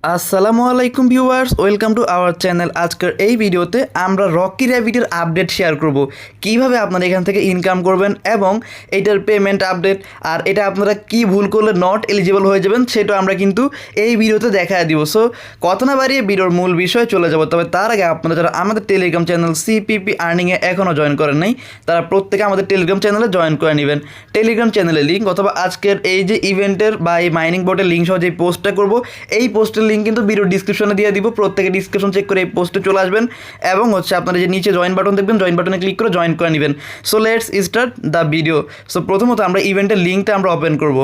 আসসালামু আলাইকুম viewers, welcome to our channel. আজকের এই ভিডিওতে আমরা রকি র্যাবিটের আপডেট শেয়ার করব, কিভাবে আপনারা এখান থেকে ইনকাম করবেন এবং এটার পেমেন্ট আপডেট, আর এটা আপনারা কি ভুল করলে নট এলিজিবল হয়ে যাবেন সেটা আমরা কিন্তু এই ভিডিওতে দেখায় দিব। সো কথা না বাড়িয়ে ভিডিওর মূল বিষয়ে চলে যাব। তবে তার আগে আপনারা যারা আমাদের টেলিগ্রাম চ্যানেল সিপিপি আর্নিংয়ে এখনও জয়েন করেন নাই, তারা প্রত্যেকে আমাদের টেলিগ্রাম চ্যানেলে জয়েন করে নেবেন। টেলিগ্রাম চ্যানেলের লিঙ্ক অথবা আজকের এই যে ইভেন্টের বা এই মাইনিং বোর্ডের লিঙ্ক সহ যে পোস্টটা করব, এই পোস্টের লিঙ্ক কিন্তু ভিডিও ডিসক্রিপশনে দিয়ে দিব। প্রত্যেকে ডিসক্রিপশন চেক করে এই পোস্টে চলে আসবেন এবং আপনারা যে নিচে জয়েন বাটন দেখবেন, জয়েন বাটনে ক্লিক করে জয়েন করে নেবেন। So let's start the video. So প্রথমত আমরা ইভেন্টের লিঙ্কটা আমরা ওপেন করব।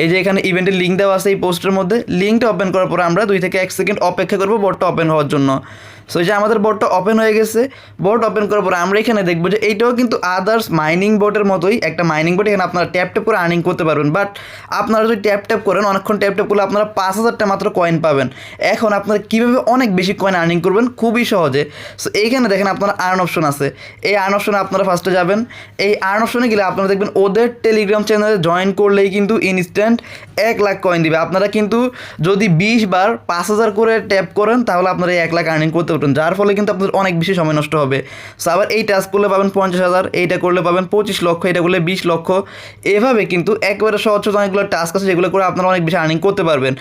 এই যে এখানে ইভেন্টের লিঙ্ক দেওয়া আছে এই পোস্টের মধ্যে। লিঙ্কটা ওপেন করার পর আমরা 2 থেকে 1 সেকেন্ড অপেক্ষা করব বোর্ডটা ওপেন হওয়ার জন্য। সো এই যে আমাদের বোর্ডটা ওপেন হয়ে গেছে। বোর্ড ওপেন করার পর আমরা এখানে দেখবো যে এইটাও কিন্তু আদার্স মাইনিং বোর্ডের মতোই একটা মাইনিং বোর্ড। এখানে আপনারা ট্যাপ ট্যাপ করে আর্নিং করতে পারবেন। বাট আপনারা যদি ট্যাপ ট্যাপ করেন, অনেকক্ষণ ট্যাপ ট্যাপ করলে আপনারা 5000টা মাত্র কয়েন পাবেন। এখন আপনারা কীভাবে অনেক বেশি কয়েন আর্নিং করবেন? খুবই সহজে। সো এইখানে দেখেন আপনারা আর্ন অপশন আছে। এই আর্ন অপশনে আপনারা ফার্স্টে যাবেন। এই আর্ন অপশনে গেলে আপনারা দেখবেন ওদের টেলিগ্রাম চ্যানেলে জয়েন করলেই কিন্তু ইনস্ট্যান্ট 1 লাখ কয়েন দিবে। আপনারা কিন্তু যদি 20 বার 5000 করে ট্যাপ করেন তাহলে আপনারা 1 লাখ আর্নিং করতে পারবেন, যার ফলে কিন্তু আপনাদের অনেক বেশি সময় নষ্ট হবে। সো আবার এই টাস্ক করলে পাবেন 50,000, এইটা করলে পাবেন 25 লক্ষ, এটা করলে 20 লক্ষ। এভাবে কিন্তু একেবারে সহজ অনেকগুলো টাস্ক আছে যেগুলো করে আপনারা অনেক বেশি আর্নিং করতে পারবেন।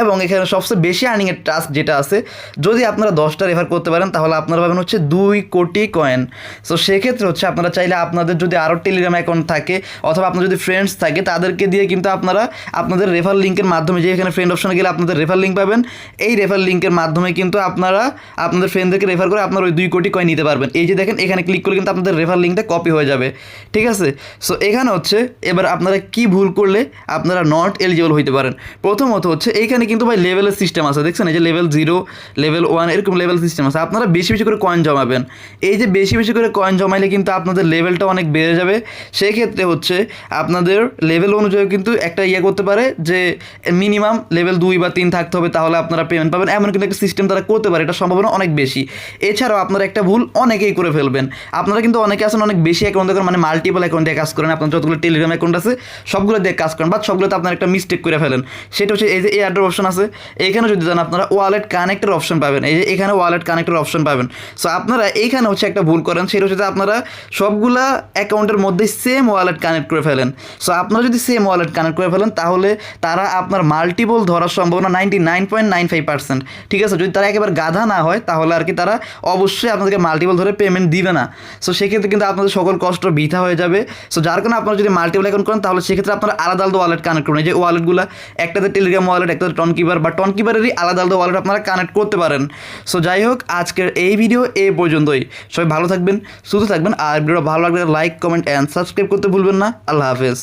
এবং এখানে সবচেয়ে বেশি আর্নিংয়ের টাস্ক যেটা আছে, যদি আপনারা 10টা রেফার করতে পারেন তাহলে আপনারা পাবেন হচ্ছে 2 কোটি কয়েন। সো সেক্ষেত্রে হচ্ছে আপনারা চাইলে আপনাদের যদি আরও টেলিগ্রাম অ্যাকাউন্ট থাকে অথবা আপনার যদি ফ্রেন্ডস থাকে তাদেরকে দিয়ে কিন্তু আপনারা আপনাদের রেফার লিঙ্কের মাধ্যমে, যে এখানে ফ্রেন্ড অপশনে গেলে আপনাদের রেফার লিঙ্ক পাবেন, এই রেফার লিঙ্কের মাধ্যমে কিন্তু আপনারা আপনাদের ফ্রেন্ডদেরকে রেফার করে আপনার ওই 2 কোটি কয়েন নিতে পারবেন। এই যে দেখেন এখানে ক্লিক করলে কিন্তু আপনাদের রেফার লিঙ্কটা কপি হয়ে যাবে। ঠিক আছে। সো এখানে হচ্ছে এবার আপনারা কি ভুল করলে আপনারা নট এলিজিবল হইতে পারেন। প্রথমত হচ্ছে এইখানে কিন্তু ভাই লেভেলের সিস্টেম আছে, দেখছেন এই যে লেভেল 0, লেভেল 1 এরকম লেভেল সিস্টেম আছে। আপনারা বেশি বেশি করে কয়েন জমাবেন। এই যে বেশি বেশি করে কয়েন জমাইলে কিন্তু আপনাদের লেভেলটা অনেক বেড়ে যাবে। সেই ক্ষেত্রে হচ্ছে আপনাদের লেভেল অনুযায়ী কিন্তু একটা করতে পারে যে মিনিমাম লেভেল 2 বা 3 থাকতে হবে, তাহলে আপনারা পেমেন্ট পাবেন। এমন কিন্তু একটা সিস্টেম তারা করতে পারে, এটা সম্ভাবনা অনেক বেশি। এছাড়াও আপনারা একটা ভুল অনেকেই করে ফেলবেন। আপনারা কিন্তু অনেকে আছেন অনেক বেশি অ্যাকাউন্ট করেন, মানে মাল্টিপল অ্যাকাউন্ট দিয়ে কাজ করেন। আপনার যতগুলো টেলিগ্রাম অ্যাকাউন্ট আছে সবগুলো দিয়ে কাজ করেন, বাট সবগুলোতে আপনার একটা মিস্টেক করে ফেলেন। সেটা হচ্ছে এই যে এয়ারড্রপ অপশন আছে, এখানে যদি যান আপনারা ওয়ালেট কানেক্টের অপশন পাবেন। এই যে এখানে ওয়ালেট কানেক্টের অপশন পাবেন। সো আপনারা এইখানে হচ্ছে একটা ভুল করেন, সেটা হচ্ছে আপনারা সবগুলা অ্যাকাউন্টের মধ্যে সেম ওয়ালেট কানেক্ট করে ফেলেন। সো আপনারা যদি সেম ওয়ালেট কানেক্ট করে ফেলেন তাহলে তারা আপনার মাল্টিপল ধরার সম্ভাবনা 99.95%। ঠিক আছে। যদি তারা একেবারে গাধা না হয় তাহলে আর কি তারা অবশ্যই আপনাদেরকে মাল্টিপল ধরে পেমেন্ট দিবে না। সো সেক্ষেত্রে কিন্তু আপনাদের সকল কষ্ট বৃথা হয়ে যাবে। সো যার কারণে আপনারা যদি মাল্টিপল অ্যাকাউন্ট করেন তাহলে সেক্ষেত্রে আপনারা আলাদা আলাদা ওয়ালেট কানেক্ট করুন। এই যে ওয়ালেটগুলো, একটাতে টেলিগ্রাম ওয়ালেট, একটাতে টনকিপার বা টনকিপারেরই আলাদা আলাদা ওয়ালেট আপনারা কানেক্ট করতে পারেন। সো যাই হোক, আজকের এই ভিডিও এই পর্যন্তই। সবাই ভালো থাকবেন, সুস্থ থাকবেন। আর ভিডিওটা ভালো লাগলে লাইক, কমেন্ট অ্যান্ড সাবস্ক্রাইব করতে ভুলবেন না। আল্লাহ হাফেজ।